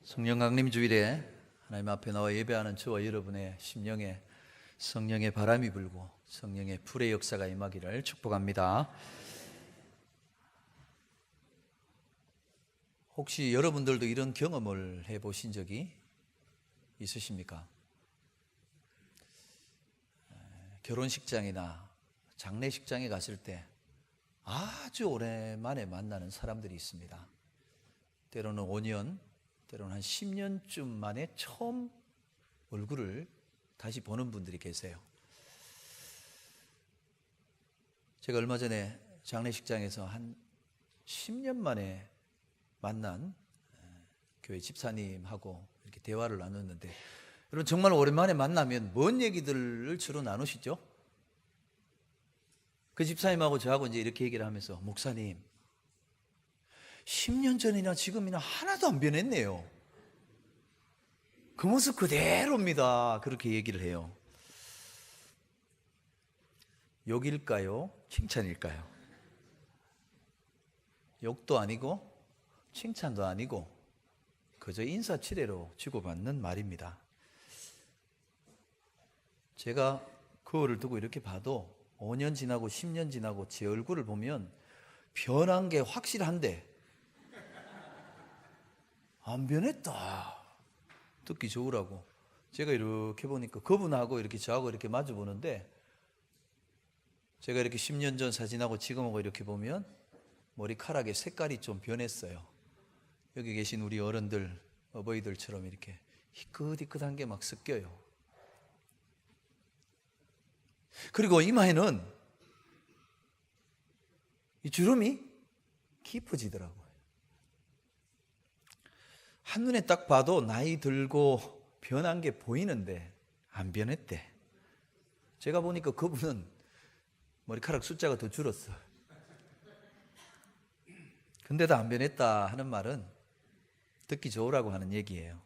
성령 강림 주일에 하나님 앞에 나와 예배하는 저와 여러분의 심령에 성령의 바람이 불고 성령의 불의 역사가 임하기를 축복합니다. 혹시 여러분들도 이런 경험을 해보신 적이 있으십니까? 결혼식장이나 장례식장에 갔을 때 아주 오랜만에 만나는 사람들이 있습니다. 때로는 5년, 때로는 한 10년쯤 만에 처음 얼굴을 다시 보는 분들이 계세요. 제가 얼마 전에 장례식장에서 한 10년 만에 만난 교회 집사님하고 이렇게 대화를 나눴는데, 여러분 정말 오랜만에 만나면 뭔 얘기들을 주로 나누시죠? 그 집사님하고 저하고 이제 이렇게 얘기를 하면서, 목사님 10년 전이나 지금이나 하나도 안 변했네요. 그 모습 그대로입니다. 그렇게 얘기를 해요. 욕일까요? 칭찬일까요? 욕도 아니고 칭찬도 아니고 그저 인사치레로 주고받는 말입니다. 제가 거울을 두고 이렇게 봐도 5년 지나고 10년 지나고 제 얼굴을 보면 변한 게 확실한데 안 변했다, 듣기 좋으라고. 제가 이렇게 보니까 그분하고 이렇게 저하고 이렇게 마주 보는데, 제가 이렇게 10년 전 사진하고 지금하고 이렇게 보면 머리카락의 색깔이 좀 변했어요. 여기 계신 우리 어른들, 어버이들처럼 이렇게 희끗희끗한 게 막 섞여요. 그리고 이마에는 이 주름이 깊어지더라고요. 한눈에 딱 봐도 나이 들고 변한 게 보이는데 안 변했대. 제가 보니까 그분은 머리카락 숫자가 더 줄었어. 근데도 안 변했다 하는 말은 듣기 좋으라고 하는 얘기예요.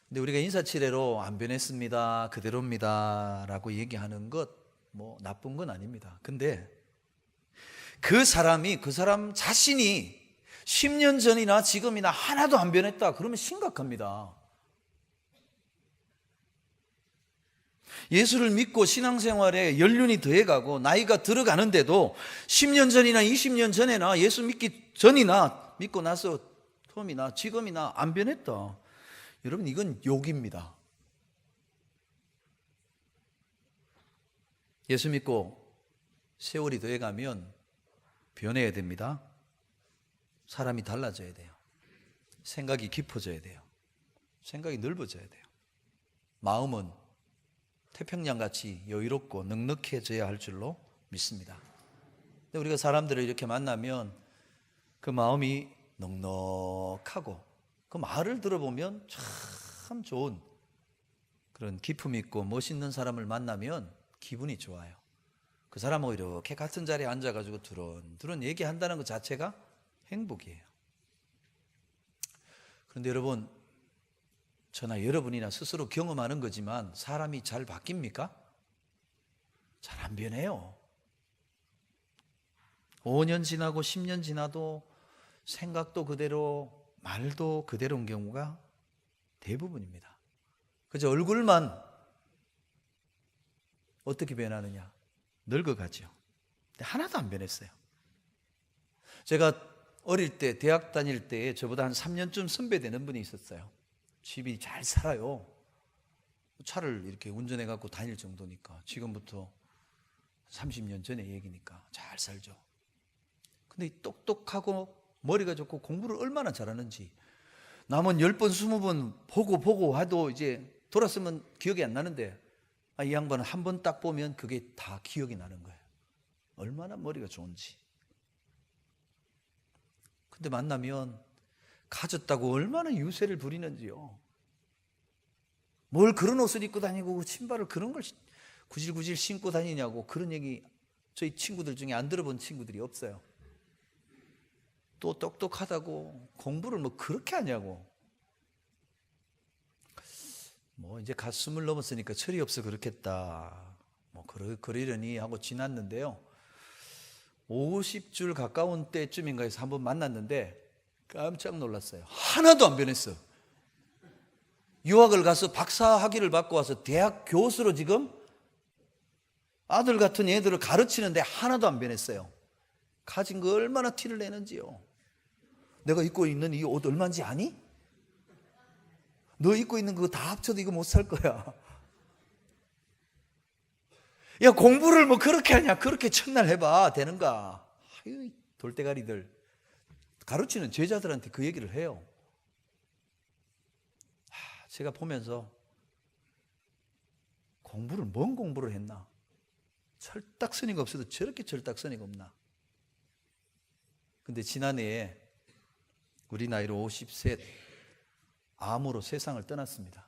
근데 우리가 인사치레로 안 변했습니다, 그대로입니다 라고 얘기하는 것 뭐 나쁜 건 아닙니다. 근데 그 사람 자신이 10년 전이나 지금이나 하나도 안 변했다 그러면 심각합니다. 예수를 믿고 신앙생활에 연륜이 더해가고 나이가 들어가는데도 10년 전이나 20년 전에나 예수 믿기 전이나 믿고 나서 처음이나 지금이나 안 변했다, 여러분 이건 욕입니다. 예수 믿고 세월이 더해가면 변해야 됩니다. 사람이 달라져야 돼요. 생각이 깊어져야 돼요. 생각이 넓어져야 돼요. 마음은 태평양같이 여유롭고 넉넉해져야 할 줄로 믿습니다. 근데 우리가 사람들을 이렇게 만나면 그 마음이 넉넉하고 그 말을 들어보면 참 좋은 그런 기품 있고 멋있는 사람을 만나면 기분이 좋아요. 그 사람하고 이렇게 같은 자리에 앉아가지고 두런두런 얘기한다는 것 자체가 행복이에요. 그런데 여러분, 저나 여러분이나 스스로 경험하는 거지만 사람이 잘 바뀝니까? 잘 안 변해요. 5년 지나고 10년 지나도 생각도 그대로, 말도 그대로인 경우가 대부분입니다. 그저 얼굴만 어떻게 변하느냐? 늙어가죠. 근데 하나도 안 변했어요. 제가 어릴 때, 대학 다닐 때 저보다 한 3년쯤 선배 되는 분이 있었어요. 집이 잘 살아요. 차를 이렇게 운전해 갖고 다닐 정도니까. 지금부터 30년 전의 얘기니까 잘 살죠. 근데 똑똑하고 머리가 좋고 공부를 얼마나 잘하는지, 남은 10번 20번 보고 해도 이제 돌았으면 기억이 안 나는데, 이 양반은 한 번 딱 보면 그게 다 기억이 나는 거예요. 얼마나 머리가 좋은지. 근데 만나면 가졌다고 얼마나 유세를 부리는지요. 뭘 그런 옷을 입고 다니고 신발을 그런 걸 구질구질 신고 다니냐고, 그런 얘기 저희 친구들 중에 안 들어본 친구들이 없어요. 또 똑똑하다고 공부를 뭐 그렇게 하냐고. 뭐 이제 갓 20 넘었으니까 철이 없어 그렇겠다, 뭐 그러려니 하고 지났는데요. 50줄 가까운 때쯤인가 해서 한번 만났는데 깜짝 놀랐어요. 하나도 안 변했어. 유학을 가서 박사 학위를 받고 와서 대학 교수로 지금 아들 같은 애들을 가르치는데 하나도 안 변했어요. 가진 거 얼마나 티를 내는지요. 내가 입고 있는 이 옷 얼마인지 아니? 너 입고 있는 그거 다 합쳐도 이거 못 살 거야. 야, 공부를 뭐 그렇게 하냐? 그렇게 첫날 해봐. 되는가? 아유, 돌대가리들. 가르치는 제자들한테 그 얘기를 해요. 제가 보면서 공부를 뭔 공부를 했나? 철딱서니가 없어도 저렇게 철딱서니가 없나? 근데 지난해에 우리 나이로 50세 암으로 세상을 떠났습니다.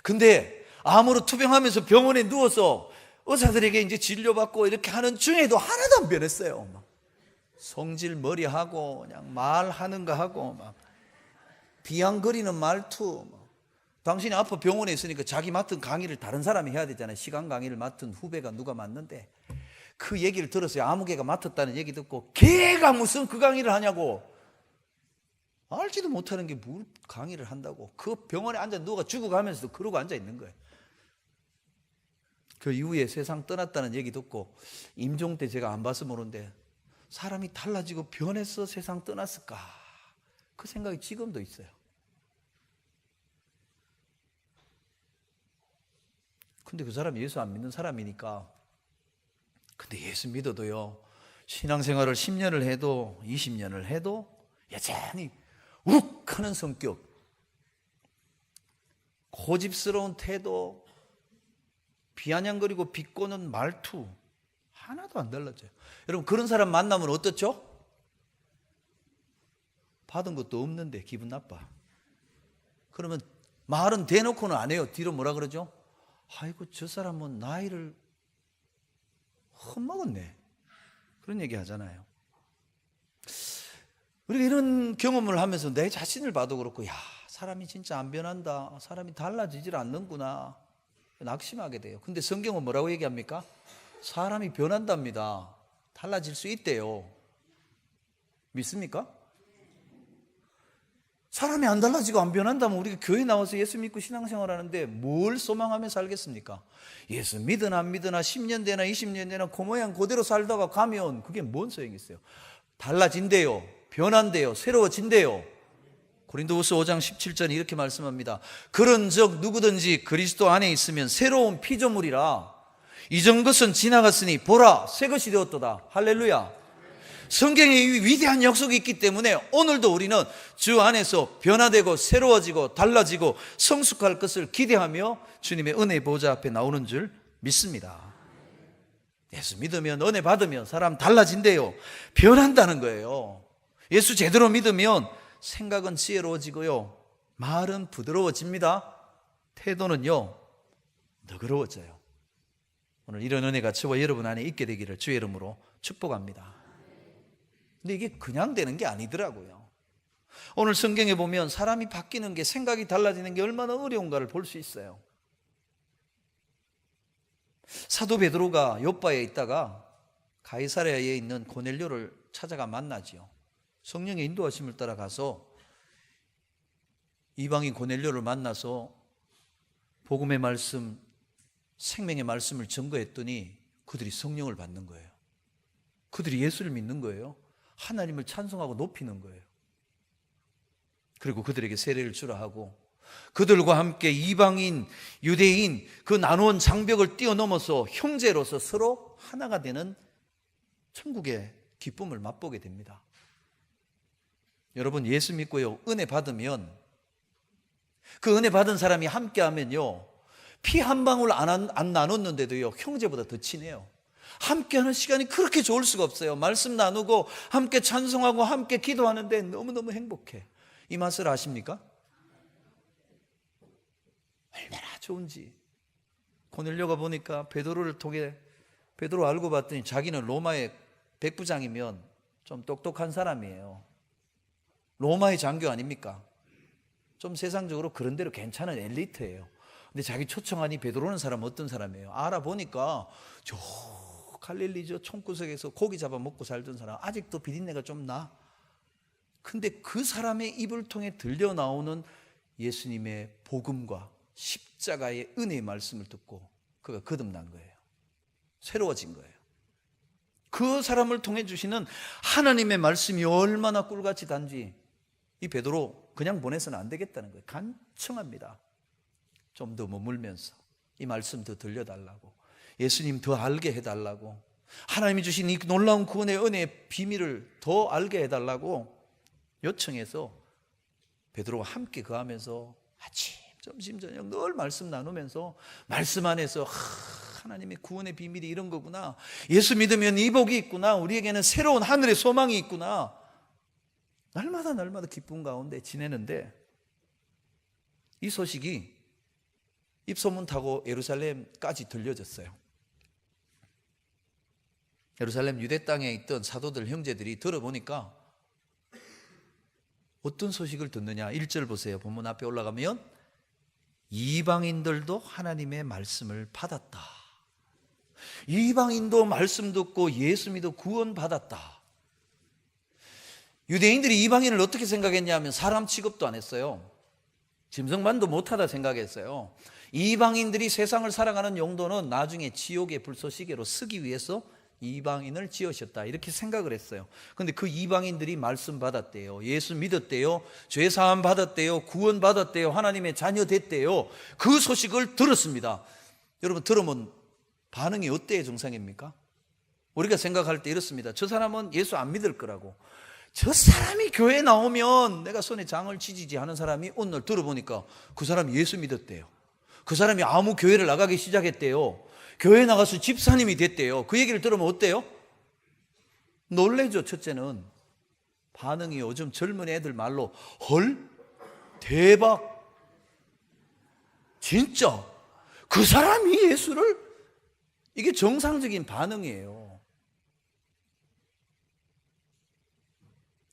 근데 암으로 투병하면서 병원에 누워서 의사들에게 이제 진료받고 이렇게 하는 중에도 하나도 안 변했어요. 막 성질 머리하고 그냥 말하는 거 하고 막 비양거리는 말투. 당신이 아파 병원에 있으니까 자기 맡은 강의를 다른 사람이 해야 되잖아요. 시간 강의를 맡은 후배가 누가 맡는데 그 얘기를 들었어요. 아무개가 맡았다는 얘기 듣고 걔가 무슨 그 강의를 하냐고. 알지도 못하는 게 뭘 강의를 한다고. 그 병원에 앉아 누가 죽어가면서도 그러고 앉아 있는 거예요. 그 이후에 세상 떠났다는 얘기 듣고 임종 때 제가 안 봐서 모르는데 사람이 달라지고 변해서 세상 떠났을까? 그 생각이 지금도 있어요. 근데 그 사람이 예수 안 믿는 사람이니까. 근데 예수 믿어도요, 신앙생활을 10년을 해도 20년을 해도 여전히 욱 하는 성격, 고집스러운 태도, 비아냥거리고 비꼬는 말투 하나도 안 달라져요. 여러분, 그런 사람 만나면 어떻죠? 받은 것도 없는데 기분 나빠. 그러면 말은 대놓고는 안 해요. 뒤로 뭐라 그러죠? 아이고, 저 사람은 나이를 헛먹었네. 그런 얘기 하잖아요. 우리가 이런 경험을 하면서 내 자신을 봐도 그렇고, 야, 사람이 진짜 안 변한다. 사람이 달라지질 않는구나. 낙심하게 돼요. 근데 성경은 뭐라고 얘기합니까? 사람이 변한답니다. 달라질 수 있대요. 믿습니까? 사람이 안 달라지고 안 변한다면 우리가 교회 나와서 예수 믿고 신앙생활 하는데 뭘 소망하며 살겠습니까? 예수 믿으나 안 믿으나 10년 되나 20년 되나 그 모양 그대로 살다가 가면 그게 뭔 소용이 있어요? 달라진대요. 변한대요. 새로워진대요. 고린도후서 5장 17절에 이렇게 말씀합니다. 그런즉 누구든지 그리스도 안에 있으면 새로운 피조물이라. 이전 것은 지나갔으니 보라 새 것이 되었도다. 할렐루야. 성경에 위대한 약속이 있기 때문에 오늘도 우리는 주 안에서 변화되고 새로워지고 달라지고 성숙할 것을 기대하며 주님의 은혜 보좌 앞에 나오는 줄 믿습니다. 예수 믿으면, 은혜 받으면 사람 달라진대요. 변한다는 거예요. 예수 제대로 믿으면 생각은 지혜로워지고요, 말은 부드러워집니다. 태도는요, 너그러워져요. 오늘 이런 은혜가 저와 여러분 안에 있게 되기를 주의 이름으로 축복합니다. 근데 이게 그냥 되는 게 아니더라고요. 오늘 성경에 보면 사람이 바뀌는 게, 생각이 달라지는 게 얼마나 어려운가를 볼 수 있어요. 사도 베드로가 요빠에 있다가 가이사랴에 있는 고넬료를 찾아가 만나지요. 성령의 인도하심을 따라가서 이방인 고넬료를 만나서 복음의 말씀, 생명의 말씀을 증거했더니 그들이 성령을 받는 거예요. 그들이 예수를 믿는 거예요. 하나님을 찬송하고 높이는 거예요. 그리고 그들에게 세례를 주라 하고 그들과 함께 이방인, 유대인 그 나누은 장벽을 뛰어넘어서 형제로서 서로 하나가 되는 천국의 기쁨을 맛보게 됩니다. 여러분, 예수 믿고요, 은혜 받으면, 그 은혜 받은 사람이 함께 하면요, 피 한 방울 안 나눴는데도요, 형제보다 더 친해요. 함께하는 시간이 그렇게 좋을 수가 없어요. 말씀 나누고 함께 찬송하고 함께 기도하는데 너무너무 행복해. 이 맛을 아십니까? 얼마나 좋은지. 고넬료가 보니까 베드로를 통해, 베드로 알고 봤더니 자기는 로마의 백부장이면 좀 똑똑한 사람이에요. 로마의 장교 아닙니까? 좀 세상적으로 그런 대로 괜찮은 엘리트예요. 근데 자기 초청하니 베드로는 사람 어떤 사람이에요? 알아보니까 저 갈릴리 저 총구석에서 고기 잡아 먹고 살던 사람, 아직도 비린내가 좀 나. 근데 그 사람의 입을 통해 들려 나오는 예수님의 복음과 십자가의 은혜의 말씀을 듣고 그가 거듭난 거예요. 새로워진 거예요. 그 사람을 통해 주시는 하나님의 말씀이 얼마나 꿀같이 단지 이 베드로 그냥 보내서는 안 되겠다는 거예요. 간청합니다. 좀 더 머물면서 이 말씀 더 들려달라고, 예수님 더 알게 해달라고, 하나님이 주신 이 놀라운 구원의 은혜의 비밀을 더 알게 해달라고 요청해서 베드로와 함께 거하면서 아침, 점심, 저녁 늘 말씀 나누면서 말씀 안에서 하나님의 구원의 비밀이 이런 거구나, 예수 믿으면 이 복이 있구나, 우리에게는 새로운 하늘의 소망이 있구나, 날마다 기쁨 가운데 지내는데 이 소식이 입소문 타고 예루살렘까지 들려졌어요. 예루살렘 유대 땅에 있던 사도들 형제들이 들어보니까 어떤 소식을 듣느냐, 1절 보세요. 본문 앞에 올라가면 이방인들도 하나님의 말씀을 받았다. 이방인도 말씀 듣고 예수 믿어 구원 받았다. 유대인들이 이방인을 어떻게 생각했냐면 사람 취급도 안 했어요. 짐승만도 못하다 생각했어요. 이방인들이 세상을 살아가는 용도는 나중에 지옥의 불쏘시개로 쓰기 위해서 이방인을 지으셨다, 이렇게 생각을 했어요. 그런데 그 이방인들이 말씀 받았대요, 예수 믿었대요, 죄사함 받았대요, 구원 받았대요, 하나님의 자녀 됐대요. 그 소식을 들었습니다. 여러분, 들으면 반응이 어때야 정상입니까? 우리가 생각할 때 이렇습니다. 저 사람은 예수 안 믿을 거라고. 저 사람이 교회에 나오면 내가 손에 장을 치지지 하는 사람이 오늘 들어보니까 그 사람이 예수 믿었대요. 그 사람이 아무 교회를 나가기 시작했대요. 교회 나가서 집사님이 됐대요. 그 얘기를 들으면 어때요? 놀래죠. 첫째는 반응이 요즘 젊은 애들 말로 헐? 대박? 진짜? 그 사람이 예수를? 이게 정상적인 반응이에요.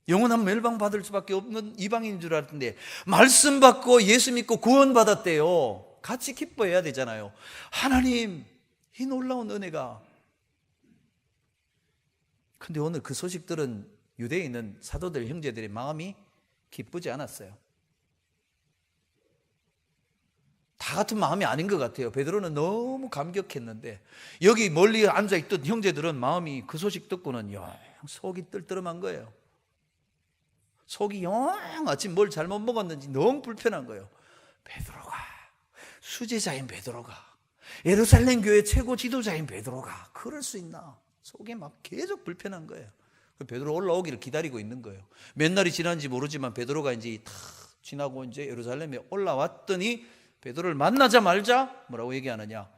영원한 멸망받을 수밖에 없는 이방인인 줄 알았는데 말씀 받고 예수 믿고 구원 받았대요. 같이 기뻐해야 되잖아요. 하나님, 이 놀라운 은혜가. 근데 오늘 그 소식 들은 유대에 있는 사도들 형제들의 마음이 기쁘지 않았어요. 다 같은 마음이 아닌 것 같아요. 베드로는 너무 감격했는데 여기 멀리 앉아있던 형제들은 마음이 그 소식 듣고는 영 속이 뜰뜨름한 거예요. 속이 영 아침 뭘 잘못 먹었는지 너무 불편한 거예요. 베드로가, 수제자인 베드로가, 예루살렘 교회 최고 지도자인 베드로가 그럴 수 있나? 속에 막 계속 불편한 거예요. 베드로 올라오기를 기다리고 있는 거예요. 몇 날이 지났는지 모르지만 베드로가 이제 다 지나고 이제 예루살렘에 올라왔더니 베드로를 만나자마자 뭐라고 얘기하느냐?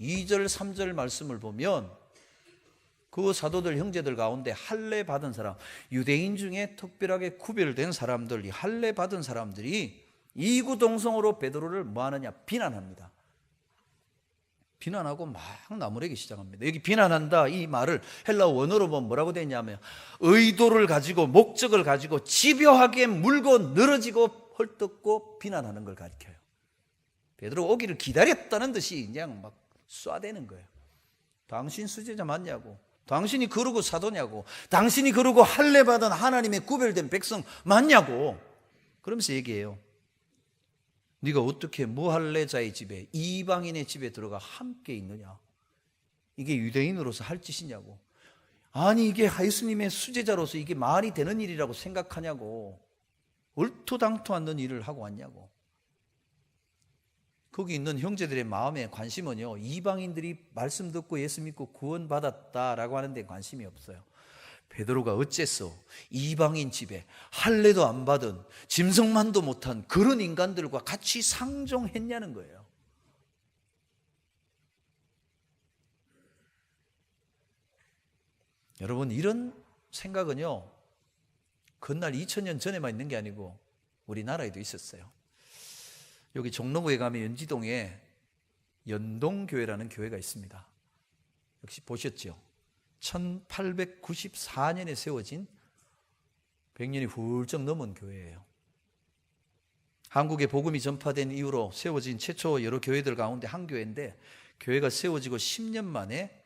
2절 3절 말씀을 보면 그 사도들 형제들 가운데 할례 받은 사람, 유대인 중에 특별하게 구별된 사람들, 이 할례 받은 사람들이 이구동성으로 베드로를 뭐 하느냐? 비난합니다. 비난하고 막 나무래기 시작합니다. 여기 비난한다 이 말을 헬라어 원어로 보면 뭐라고 되어 있냐면 의도를 가지고 목적을 가지고 집요하게 물고 늘어지고 헐뜯고 비난하는 걸 가리켜요. 베드로가 오기를 기다렸다는 듯이 그냥 막 쏴대는 거예요. 당신 수제자 맞냐고, 당신이 그러고 사도냐고, 당신이 그러고 할례 받은 하나님의 구별된 백성 맞냐고. 그러면서 얘기해요. 네가 어떻게 무할례자의 집에, 이방인의 집에 들어가 함께 있느냐? 이게 유대인으로서 할 짓이냐고. 아니 이게 예수님의 수제자로서 이게 말이 되는 일이라고 생각하냐고. 얼토당토 않는 일을 하고 왔냐고. 거기 있는 형제들의 마음에 관심은요, 이방인들이 말씀 듣고 예수 믿고 구원받았다라고 하는데 관심이 없어요. 베드로가 어째서 이방인 집에 할례도 안 받은 짐승만도 못한 그런 인간들과 같이 상종했냐는 거예요. 여러분, 이런 생각은요 그날 2000년 전에만 있는 게 아니고 우리나라에도 있었어요. 여기 종로구에 가면 연지동에 연동교회라는 교회가 있습니다. 역시 보셨죠? 1894년에 세워진 100년이 훌쩍 넘은 교회예요. 한국에 복음이 전파된 이후로 세워진 최초 여러 교회들 가운데 한 교회인데, 교회가 세워지고 10년 만에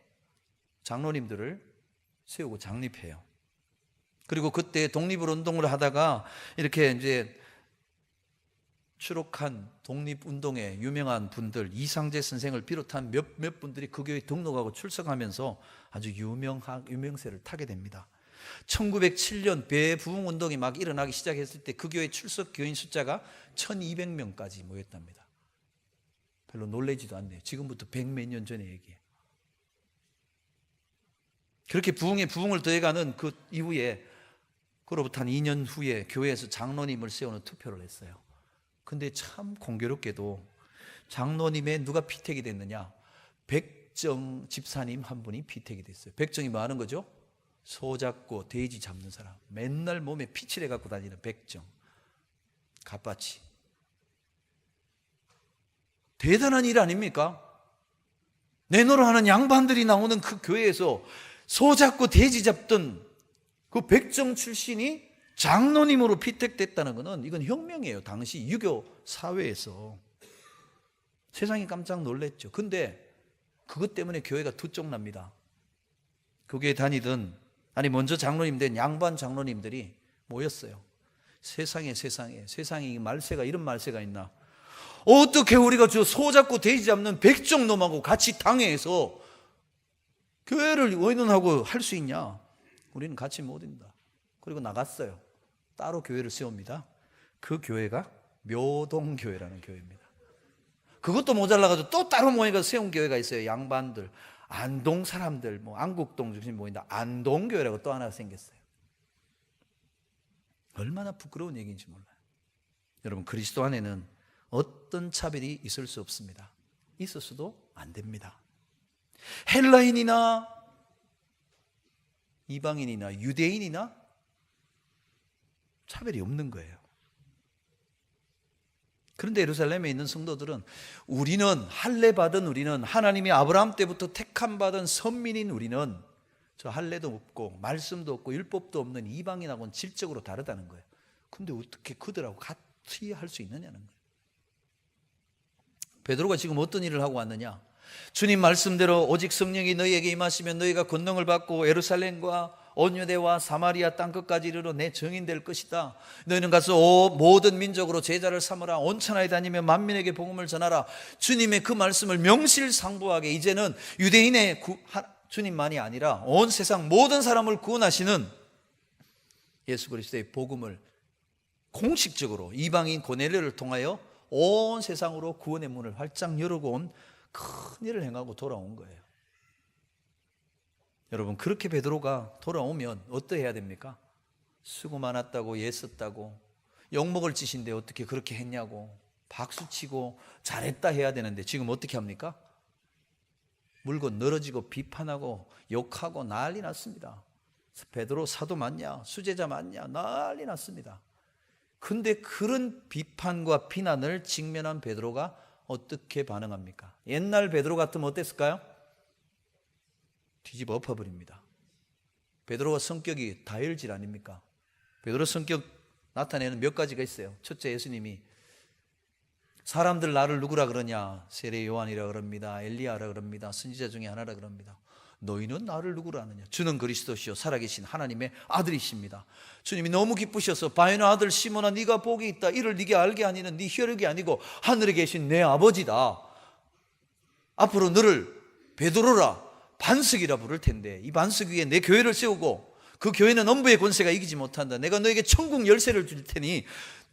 장로님들을 세우고 장립해요. 그리고 그때 독립을 운동을 하다가 이렇게 이제 추록한 독립운동에 유명한 분들, 이상재 선생을 비롯한 몇 분들이 그 교회에 등록하고 출석하면서 아주 유명세를 타게 됩니다. 1907년 배부흥운동이 막 일어나기 시작했을 때 그 교회 출석 교인 숫자가 1200명까지 모였답니다. 별로 놀라지도 않네요. 지금부터 100몇 년 전의 얘기예요. 그렇게 부흥에 부흥을 더해가는 그 이후에, 그로부터 한 2년 후에 교회에서 장로님을 세우는 투표를 했어요. 근데 참 공교롭게도 장로님에 누가 피택이 됐느냐? 백정 집사님 한 분이 피택이 됐어요. 백정이 뭐 하는 거죠? 소 잡고 돼지 잡는 사람, 맨날 몸에 피칠해 갖고 다니는 백정, 갑바치. 대단한 일 아닙니까? 내노릇하는 양반들이 나오는 그 교회에서 소 잡고 돼지 잡던 그 백정 출신이 장로님으로 피택됐다는 것은 이건 혁명이에요. 당시 유교 사회에서. 세상이 깜짝 놀랐죠. 근데 그것 때문에 교회가 두쪽납니다. 그 교회 다니던, 아니 먼저 장로님 된 양반 장로님들이 모였어요. 세상에 이 말세가, 이런 말세가 있나? 어떻게 우리가 저 소 잡고 돼지 잡는 백정 놈하고 같이 당회에서 교회를 의논하고 할 수 있냐? 우리는 같이 못 인다. 그리고 나갔어요. 따로 교회를 세웁니다. 그 교회가 묘동교회라는 교회입니다. 그것도 모자라가지고 또 따로 모여서 세운 교회가 있어요. 양반들, 안동 사람들, 뭐 안국동 중심 모인다. 안동교회라고 또 하나 생겼어요. 얼마나 부끄러운 얘기인지 몰라요. 여러분, 그리스도 안에는 어떤 차별이 있을 수 없습니다. 있었어도 안 됩니다. 헬라인이나 이방인이나 유대인이나 차별이 없는 거예요. 그런데 예루살렘에 있는 성도들은 우리는 할례 받은, 우리는 하나님이 아브라함 때부터 택함 받은 선민인 우리는 저 할례도 없고 말씀도 없고 율법도 없는 이방인하고는 질적으로 다르다는 거예요. 근데 어떻게 그들하고 같이 할 수 있느냐는 거예요. 베드로가 지금 어떤 일을 하고 왔느냐? 주님 말씀대로 오직 성령이 너희에게 임하시면 너희가 권능을 받고 예루살렘과 온 유대와 사마리아 땅끝까지 이르러 내 증인 될 것이다. 너희는 가서 모든 민족으로 제자를 삼으라. 온 천하에 다니며 만민에게 복음을 전하라. 주님의 그 말씀을 명실상부하게 이제는 유대인의 주님만이 아니라 온 세상 모든 사람을 구원하시는 예수 그리스도의 복음을 공식적으로 이방인 고넬료를 통하여 온 세상으로 구원의 문을 활짝 열고 온 큰 일을 행하고 돌아온 거예요. 여러분, 그렇게 베드로가 돌아오면 어떠해야 됩니까? 수고 많았다고, 애썼다고, 욕먹을 짓인데 어떻게 그렇게 했냐고 박수치고 잘했다 해야 되는데 지금 어떻게 합니까? 물고 늘어지고 비판하고 욕하고 난리 났습니다. 베드로 사도 맞냐? 수제자 맞냐? 난리 났습니다. 근데 그런 비판과 비난을 직면한 베드로가 어떻게 반응합니까? 옛날 베드로 같으면 어땠을까요? 뒤집어 엎어버립니다. 베드로가 성격이 다혈질 아닙니까? 베드로 성격 나타내는 몇 가지가 있어요. 첫째, 예수님이 사람들 나를 누구라 그러냐? 세례 요한이라 그럽니다. 엘리야라 그럽니다. 선지자 중에 하나라 그럽니다. 너희는 나를 누구라 하느냐? 주는 그리스도시요 살아계신 하나님의 아들이십니다. 주님이 너무 기쁘셔서 바요나 아들 시몬아, 네가 복이 있다. 이를 네게 알게 하니는 네 혈육이 아니고 하늘에 계신 내 아버지다. 앞으로 너를 베드로라, 반석이라 부를 텐데 이 반석 위에 내 교회를 세우고 그 교회는 엄부의 권세가 이기지 못한다. 내가 너에게 천국 열쇠를 줄 테니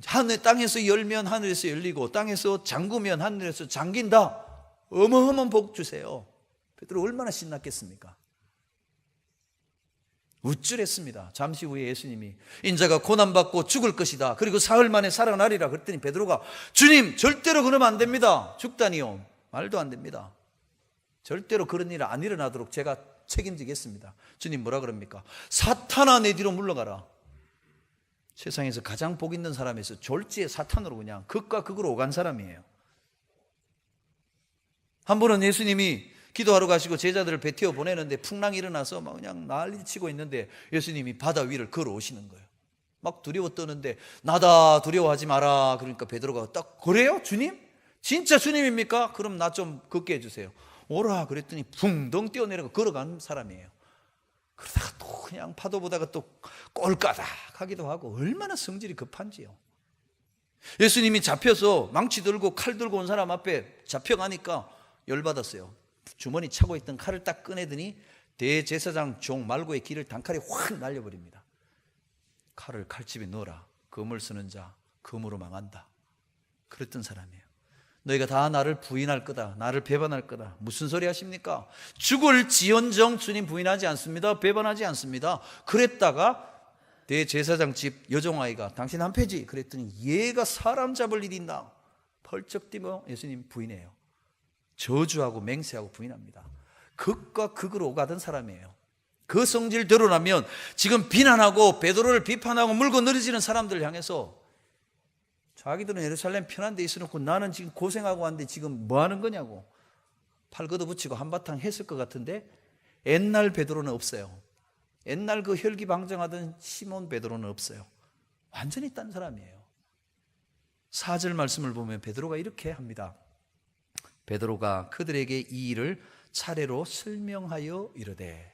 하늘 땅에서 열면 하늘에서 열리고 땅에서 잠그면 하늘에서 잠긴다. 어마어마한 복 주세요. 베드로 얼마나 신났겠습니까? 우쭐했습니다. 잠시 후에 예수님이 인자가 고난받고 죽을 것이다. 그리고 사흘 만에 살아나리라 그랬더니 베드로가 주님, 절대로 그러면 안 됩니다. 죽다니요. 말도 안 됩니다. 절대로 그런 일 안 일어나도록 제가 책임지겠습니다. 주님 뭐라 그럽니까? 사탄아, 내 뒤로 물러가라. 세상에서 가장 복 있는 사람에서 졸지에 사탄으로 그냥 극과 극으로 오간 사람이에요. 한 번은 예수님이 기도하러 가시고 제자들을 배 태워 보내는데 풍랑이 일어나서 막 그냥 난리치고 있는데 예수님이 바다 위를 걸어오시는 거예요. 막 두려워 떠는데 나다, 두려워하지 마라. 그러니까 베드로가 딱, 그래요? 주님? 진짜 주님입니까? 그럼 나 좀 걷게 해주세요. 오라 그랬더니 붕덩 뛰어내려가 걸어간 사람이에요. 그러다가 또 그냥 파도 보다가 또 꼴까닥 하기도 하고, 얼마나 성질이 급한지요. 예수님이 잡혀서 망치 들고 칼 들고 온 사람 앞에 잡혀가니까 열받았어요. 주머니 차고 있던 칼을 딱 꺼내더니 대제사장 종 말고의 길을 단칼에 확 날려버립니다. 칼을 칼집에 넣어라. 검을 쓰는 자 검으로 망한다. 그랬던 사람이에요. 너희가 다 나를 부인할 거다. 나를 배반할 거다. 무슨 소리 하십니까? 죽을 지언정 주님 부인하지 않습니다. 배반하지 않습니다. 그랬다가 대제사장 집 여종아이가 당신 한 패지 그랬더니 얘가 사람 잡을 일이 있나 펄쩍 뛰며 예수님 부인해요. 저주하고 맹세하고 부인합니다. 극과 극으로 오가던 사람이에요. 그 성질 드러나면 지금 비난하고 베드로를 비판하고 물고 늘어지는 사람들을 향해서 자기들은 예루살렘 편한 데 있어놓고 나는 지금 고생하고 왔는데 지금 뭐 하는 거냐고 팔 걷어붙이고 한바탕 했을 것 같은데, 옛날 베드로는 없어요. 옛날 그 혈기방정하던 시몬 베드로는 없어요. 완전히 딴 사람이에요. 4절 말씀을 보면 베드로가 이렇게 합니다. 베드로가 그들에게 이 일을 차례로 설명하여 이르되.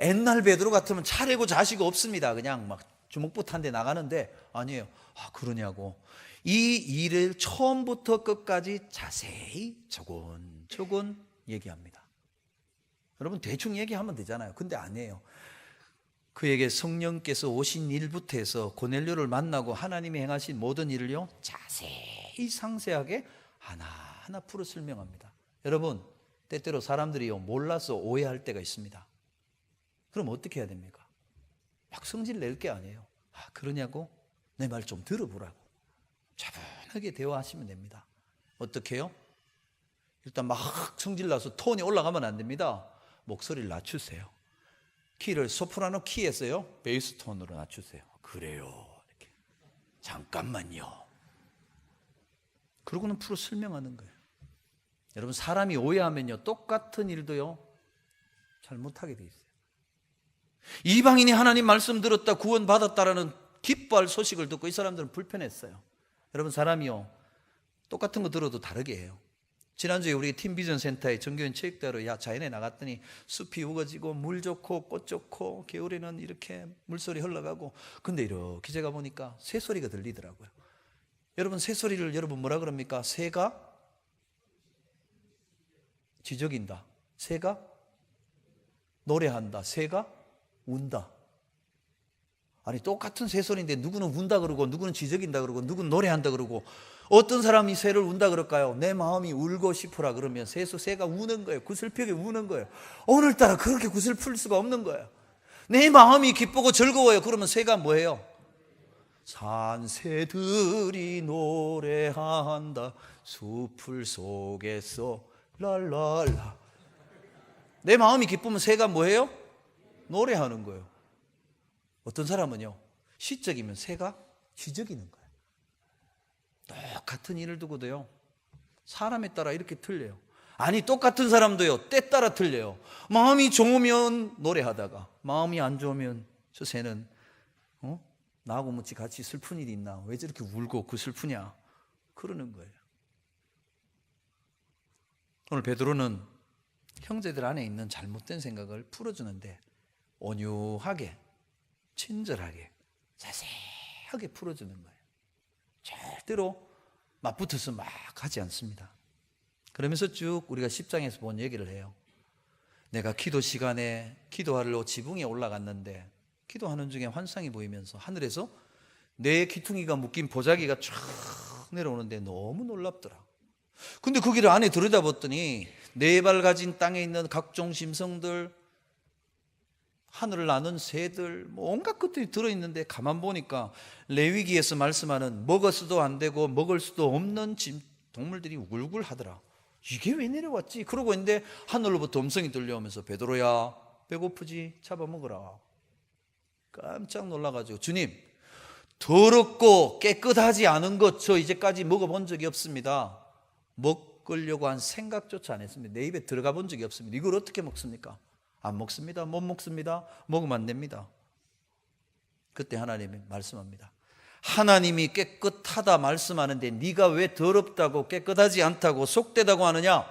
옛날 베드로 같으면 차례고 자시고 없습니다. 그냥 막 주먹부터 한 대 나가는데 아니에요. 아, 그러냐고 이 일을 처음부터 끝까지 자세히 조곤조곤 얘기합니다. 여러분 대충 얘기하면 되잖아요. 근데 아니에요. 그에게 성령께서 오신 일부터 해서 고넬료를 만나고 하나님이 행하신 모든 일을요 자세히 상세하게 하나하나 풀어 설명합니다. 여러분 때때로 사람들이요 몰라서 오해할 때가 있습니다. 그럼 어떻게 해야 됩니까? 막 성질 낼 게 아니에요. 아, 그러냐고? 내 말 좀 들어보라고 차분하게 대화하시면 됩니다. 어떻게 해요? 일단 막 성질 나서 톤이 올라가면 안 됩니다. 목소리를 낮추세요. 키를 소프라노 키에서요 베이스 톤으로 낮추세요. 그래요. 이렇게. 잠깐만요. 그러고는 풀어 설명하는 거예요. 여러분 사람이 오해하면요 똑같은 일도요 잘못하게 돼 있어요. 이방인이 하나님 말씀 들었다 구원받았다라는 기뻐할 소식을 듣고 이 사람들은 불편했어요. 여러분 사람이요 똑같은 거 들어도 다르게 해요. 지난주에 우리 팀비전 센터에 정교인 체육대회로 자연에 나갔더니 숲이 우거지고 물 좋고 꽃 좋고 겨울에는 이렇게 물소리 흘러가고, 근데 이렇게 제가 보니까 새소리가 들리더라고요. 여러분 새소리를 여러분 뭐라 그럽니까? 새가 지저긴다, 새가 노래한다, 새가 운다. 아니 똑같은 새소리인데 누구는 운다 그러고 누구는 지저긴다 그러고 누구는 노래한다 그러고, 어떤 사람이 새를 운다 그럴까요? 내 마음이 울고 싶으라 그러면 새가 우는 거예요. 구슬프게 우는 거예요. 오늘따라 그렇게 구슬플 수가 없는 거예요. 내 마음이 기쁘고 즐거워요. 그러면 새가 뭐예요? 산새들이 노래한다 숲풀 속에서 랄랄라. 내 마음이 기쁘면 새가 뭐예요? 노래하는 거예요. 어떤 사람은요 시적이면 새가 지적이는 거예요. 똑같은 일을 두고도요 사람에 따라 이렇게 틀려요. 아니 똑같은 사람도요 때 따라 틀려요. 마음이 좋으면 노래하다가 마음이 안 좋으면 저 새는 나하고 묻지 같이 슬픈 일이 있나, 왜 저렇게 울고 그 슬프냐 그러는 거예요. 오늘 베드로는 형제들 안에 있는 잘못된 생각을 풀어주는데 온유하게 친절하게 자세하게 풀어주는 거예요. 절대로 맞붙어서 막 하지 않습니다. 그러면서 쭉 우리가 10장에서 본 얘기를 해요. 내가 기도 시간에 기도하러 지붕에 올라갔는데 기도하는 중에 환상이 보이면서 하늘에서 내 귀퉁이가 묶인 보자기가 쫙 내려오는데 너무 놀랍더라. 근데 그 길을 안에 들여다봤더니 네 발 가진 땅에 있는 각종 짐승들, 하늘을 나는 새들, 뭐 온갖 것들이 들어있는데 가만 보니까 레위기에서 말씀하는 먹어서도 안 되고 먹을 수도 없는 동물들이 울굴 하더라. 이게 왜 내려왔지? 그러고 있는데 하늘로부터 음성이 들려오면서 베드로야 배고프지? 잡아먹으라. 깜짝 놀라가지고 주님 더럽고 깨끗하지 않은 것 저 이제까지 먹어본 적이 없습니다. 먹으려고 한 생각조차 안 했습니다. 내 입에 들어가 본 적이 없습니다. 이걸 어떻게 먹습니까? 안 먹습니다. 못 먹습니다. 먹으면 안 됩니다. 그때 하나님이 말씀합니다. 하나님이 깨끗하다 말씀하는데 네가 왜 더럽다고 깨끗하지 않다고 속되다고 하느냐?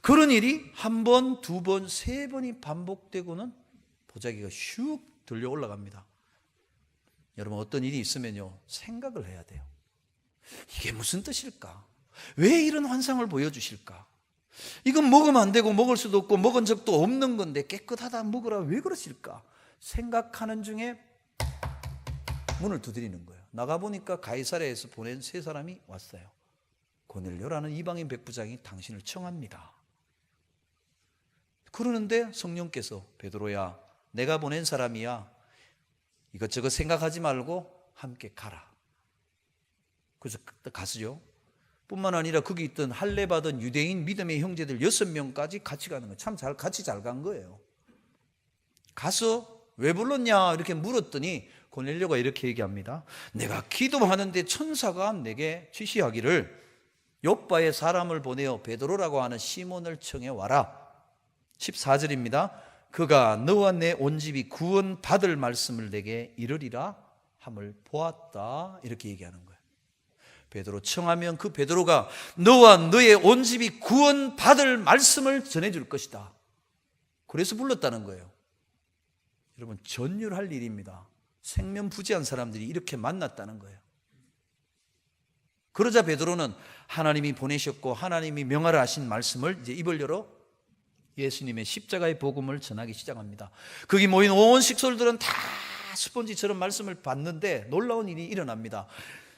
그런 일이 한 번, 두 번, 세 번이 반복되고는 보자기가 슉 들려 올라갑니다. 여러분, 어떤 일이 있으면요, 생각을 해야 돼요. 이게 무슨 뜻일까? 왜 이런 환상을 보여주실까? 이건 먹으면 안 되고 먹을 수도 없고 먹은 적도 없는 건데 깨끗하다 먹으라 왜 그러실까? 생각하는 중에 문을 두드리는 거예요. 나가보니까 가이사랴에서 보낸 세 사람이 왔어요. 고넬료라는 이방인 백부장이 당신을 청합니다. 그러는데 성령께서 베드로야, 내가 보낸 사람이야. 이것저것 생각하지 말고 함께 가라. 그래서 갔죠. 뿐만 아니라 거기 있던 할례 받은 유대인 믿음의 형제들 6명까지 같이 가는 거예요. 참 같이 잘 간 거예요. 가서 왜 불렀냐 이렇게 물었더니 고넬료가 이렇게 얘기합니다. 내가 기도하는데 천사가 내게 지시하기를 요빠에 사람을 보내어 베드로라고 하는 시몬을 청해 와라. 14절입니다. 그가 너와 내 온 집이 구원 받을 말씀을 내게 이르리라 함을 보았다. 이렇게 얘기하는 거예요. 베드로 청하면 그 베드로가 너와 너의 온 집이 구원 받을 말씀을 전해줄 것이다. 그래서 불렀다는 거예요. 여러분, 전율할 일입니다. 생면부지한 사람들이 이렇게 만났다는 거예요. 그러자 베드로는 하나님이 보내셨고 하나님이 명하라 하신 말씀을 이제 입을 열어 예수님의 십자가의 복음을 전하기 시작합니다. 거기 모인 온 식솔들은 다 스폰지처럼 말씀을 받는데 놀라운 일이 일어납니다.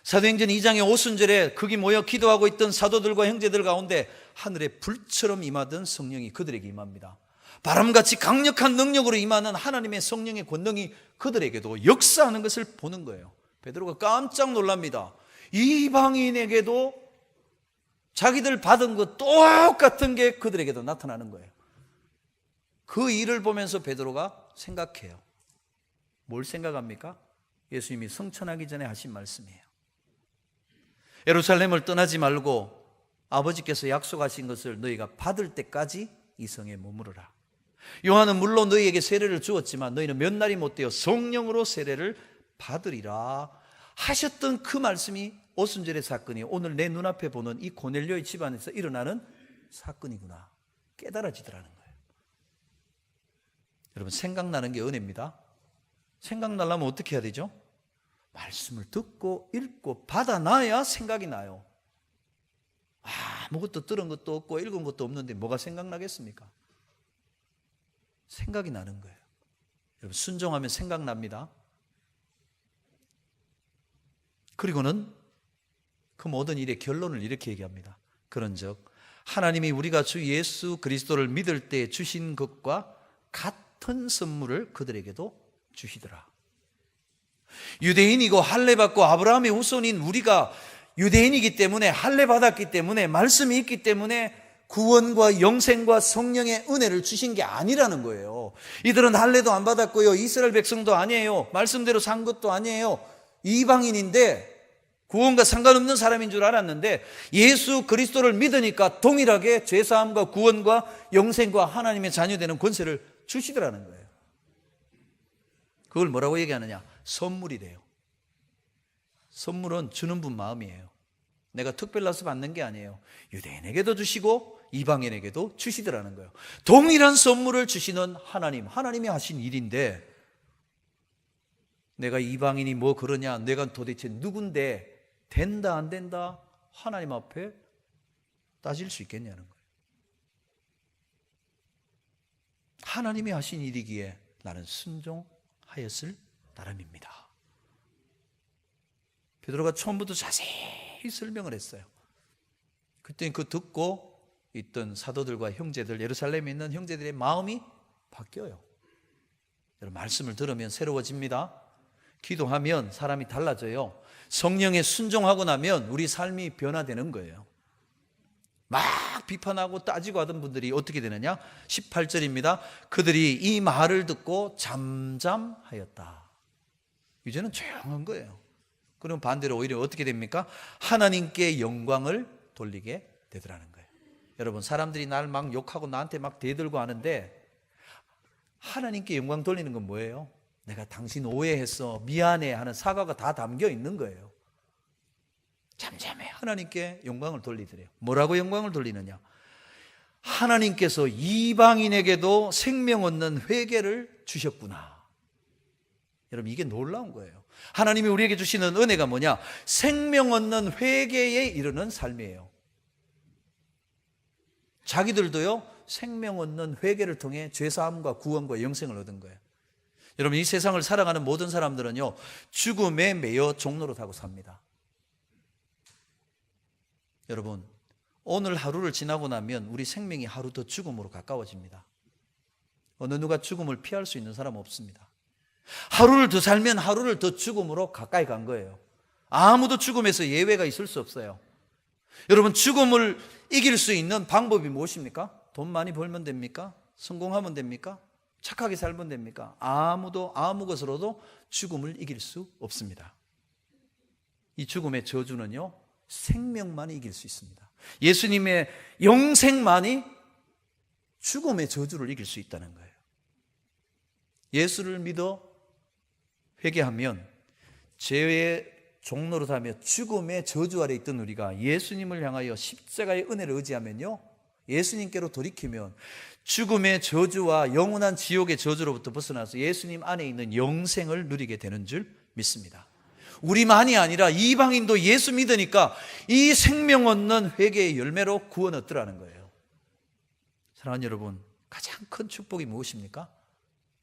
사도행전 2장의 오순절에 거기 모여 기도하고 있던 사도들과 형제들 가운데 하늘에 불처럼 임하던 성령이 그들에게 임합니다. 바람같이 강력한 능력으로 임하는 하나님의 성령의 권능이 그들에게도 역사하는 것을 보는 거예요. 베드로가 깜짝 놀랍니다. 이방인에게도 자기들 받은 것 똑같은 게 그들에게도 나타나는 거예요. 그 일을 보면서 베드로가 생각해요. 뭘 생각합니까? 예수님이 성천하기 전에 하신 말씀이에요. 예루살렘을 떠나지 말고 아버지께서 약속하신 것을 너희가 받을 때까지 이 성에 머무르라. 요한은 물론 너희에게 세례를 주었지만 너희는 몇 날이 못 되어 성령으로 세례를 받으리라 하셨던 그 말씀이 오순절의 사건이 오늘 내 눈앞에 보는 이 고넬료의 집안에서 일어나는 사건이구나 깨달아지더라는 거예요. 여러분, 생각나는 게 은혜입니다. 생각나려면 어떻게 해야 되죠? 말씀을 듣고 읽고 받아놔야 생각이 나요. 아무것도 들은 것도 없고 읽은 것도 없는데 뭐가 생각나겠습니까? 생각이 나는 거예요. 여러분, 순종하면 생각납니다. 그리고는 그 모든 일의 결론을 이렇게 얘기합니다. 그런즉 하나님이 우리가 주 예수 그리스도를 믿을 때 주신 것과 같은 선물을 그들에게도 주시더라. 유대인이고 할례받고 아브라함의 후손인 우리가 유대인이기 때문에 할례받았기 때문에 말씀이 있기 때문에 구원과 영생과 성령의 은혜를 주신 게 아니라는 거예요. 이들은 할례도 안 받았고요, 이스라엘 백성도 아니에요, 말씀대로 산 것도 아니에요. 이방인인데 구원과 상관없는 사람인 줄 알았는데 예수 그리스도를 믿으니까 동일하게 죄사함과 구원과 영생과 하나님의 자녀되는 권세를 주시더라는 거예요. 그걸 뭐라고 얘기하느냐? 선물이래요. 선물은 주는 분 마음이에요. 내가 특별나서 받는 게 아니에요. 유대인에게도 주시고 이방인에게도 주시더라는 거예요. 동일한 선물을 주시는 하나님, 하나님이 하신 일인데 내가 이방인이 뭐 그러냐, 내가 도대체 누군데 된다 안 된다 하나님 앞에 따질 수 있겠냐는 거예요. 하나님이 하신 일이기에 나는 순종하였을 따름입니다. 베드로가 처음부터 자세히 설명을 했어요. 그때 그 듣고 있던 사도들과 형제들, 예루살렘에 있는 형제들의 마음이 바뀌어요. 여러분, 말씀을 들으면 새로워집니다. 기도하면 사람이 달라져요. 성령에 순종하고 나면 우리 삶이 변화되는 거예요. 막 비판하고 따지고 하던 분들이 어떻게 되느냐? 18절입니다. 그들이 이 말을 듣고 잠잠하였다. 이제는 조용한 거예요. 그럼 반대로 오히려 어떻게 됩니까? 하나님께 영광을 돌리게 되더라는 거예요. 여러분, 사람들이 날 막 욕하고 나한테 막 대들고 하는데 하나님께 영광 돌리는 건 뭐예요? 내가 당신 오해했어, 미안해 하는 사과가 다 담겨 있는 거예요. 잠잠해 하나님께 영광을 돌리더래요. 뭐라고 영광을 돌리느냐? 하나님께서 이방인에게도 생명 얻는 회개를 주셨구나. 여러분, 이게 놀라운 거예요. 하나님이 우리에게 주시는 은혜가 뭐냐? 생명 얻는 회개에 이르는 삶이에요. 자기들도요, 생명 얻는 회개를 통해 죄사함과 구원과 영생을 얻은 거예요. 여러분, 이 세상을 살아가는 모든 사람들은요, 죽음에 매여 종로로 타고 삽니다. 여러분, 오늘 하루를 지나고 나면 우리 생명이 하루 더 죽음으로 가까워집니다. 어느 누가 죽음을 피할 수 있는 사람은 없습니다. 하루를 더 살면 하루를 더 죽음으로 가까이 간 거예요. 아무도 죽음에서 예외가 있을 수 없어요. 여러분, 죽음을 이길 수 있는 방법이 무엇입니까? 돈 많이 벌면 됩니까? 성공하면 됩니까? 착하게 살면 됩니까? 아무도 아무 것으로도 죽음을 이길 수 없습니다. 이 죽음의 저주는요, 생명만이 이길 수 있습니다. 예수님의 영생만이 죽음의 저주를 이길 수 있다는 거예요. 예수를 믿어 회개하면 죄의 종로로 타며 죽음의 저주 아래 있던 우리가 예수님을 향하여 십자가의 은혜를 의지하면요, 예수님께로 돌이키면 죽음의 저주와 영원한 지옥의 저주로부터 벗어나서 예수님 안에 있는 영생을 누리게 되는 줄 믿습니다. 우리만이 아니라 이방인도 예수 믿으니까 이 생명 얻는 회개의 열매로 구원 얻더라는 거예요. 사랑하는 여러분, 가장 큰 축복이 무엇입니까?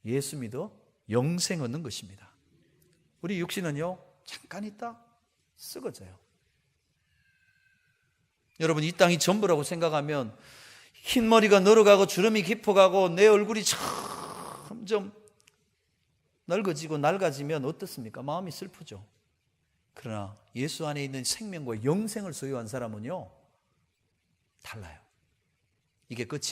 예수 믿어 영생 얻는 것입니다. 우리 육신은요, 잠깐 있다 썩어져요. 여러분, 이 땅이 전부라고 생각하면 흰머리가 늘어가고 주름이 깊어가고 내 얼굴이 점점 늙어지고 낡아지면 어떻습니까? 마음이 슬프죠. 그러나 예수 안에 있는 생명과 영생을 소유한 사람은요, 달라요. 이게 끝이